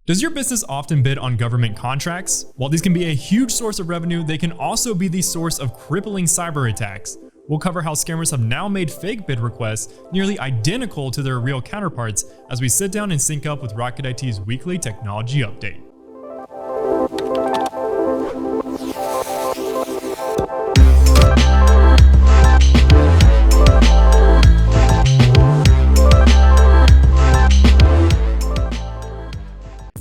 Does your business often bid on government contracts? While these can be a huge source of revenue, they can also be the source of crippling cyber attacks. We'll cover how scammers have now made fake bid requests nearly identical to their real counterparts as we sit down and sync up with Rocket IT's weekly technology update.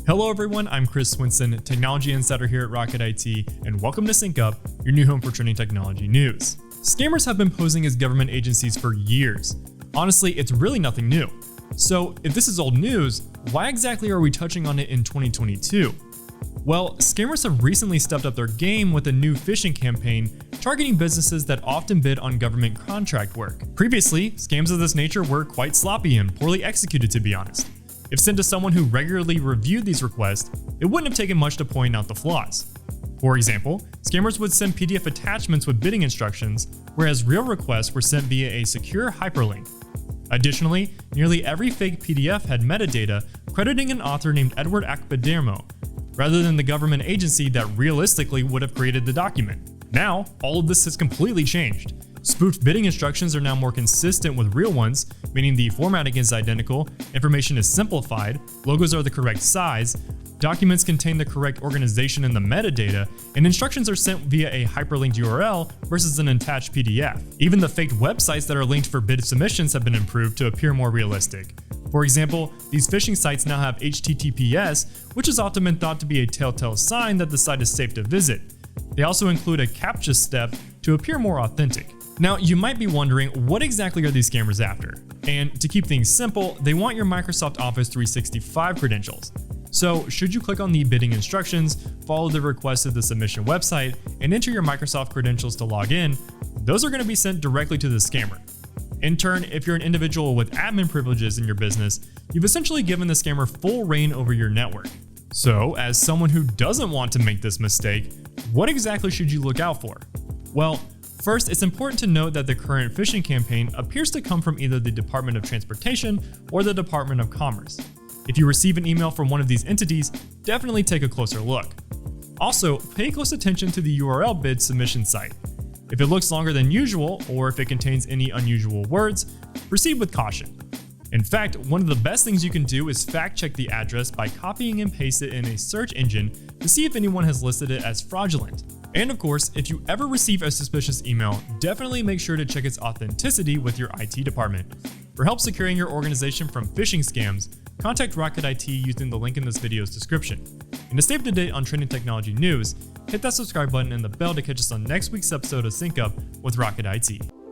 Hello everyone, I'm Chris Swinson, Technology Insider here at Rocket IT, and welcome to Sync Up, your new home for trending technology news. Scammers have been posing as government agencies for years. Honestly, it's really nothing new. So if this is old news, why exactly are we touching on it in 2022? Well, scammers have recently stepped up their game with a new phishing campaign targeting businesses that often bid on government contract work. Previously, scams of this nature were quite sloppy and poorly executed, to be honest. If sent to someone who regularly reviewed these requests, it wouldn't have taken much to point out the flaws. For example, scammers would send PDF attachments with bidding instructions, whereas real requests were sent via a secure hyperlink. Additionally, nearly every fake PDF had metadata crediting an author named Edward Akbadermo, rather than the government agency that realistically would have created the document. Now, all of this has completely changed. Spoofed bidding instructions are now more consistent with real ones, meaning the formatting is identical, information is simplified, logos are the correct size, documents contain the correct organization in the metadata, and instructions are sent via a hyperlinked URL versus an attached PDF. Even the faked websites that are linked for bid submissions have been improved to appear more realistic. For example, these phishing sites now have HTTPS, which has often been thought to be a telltale sign that the site is safe to visit. They also include a CAPTCHA step to appear more authentic. Now, you might be wondering, what exactly are these scammers after? And to keep things simple, they want your Microsoft Office 365 credentials. So, should you click on the bidding instructions, follow the request to the submission website, and enter your Microsoft credentials to log in, those are going to be sent directly to the scammer. In turn, if you're an individual with admin privileges in your business, you've essentially given the scammer full reign over your network. So, as someone who doesn't want to make this mistake, what exactly should you look out for? Well, first, it's important to note that the current phishing campaign appears to come from either the Department of Transportation or the Department of Commerce. If you receive an email from one of these entities, definitely take a closer look. Also, pay close attention to the URL bid submission site. If it looks longer than usual, or if it contains any unusual words, proceed with caution. In fact, one of the best things you can do is fact check the address by copying and pasting it in a search engine to see if anyone has listed it as fraudulent. And of course, if you ever receive a suspicious email, definitely make sure to check its authenticity with your IT department. For help securing your organization from phishing scams, contact Rocket IT using the link in this video's description. And to stay up to date on trending technology news, hit that subscribe button and the bell to catch us on next week's episode of Sync Up with Rocket IT.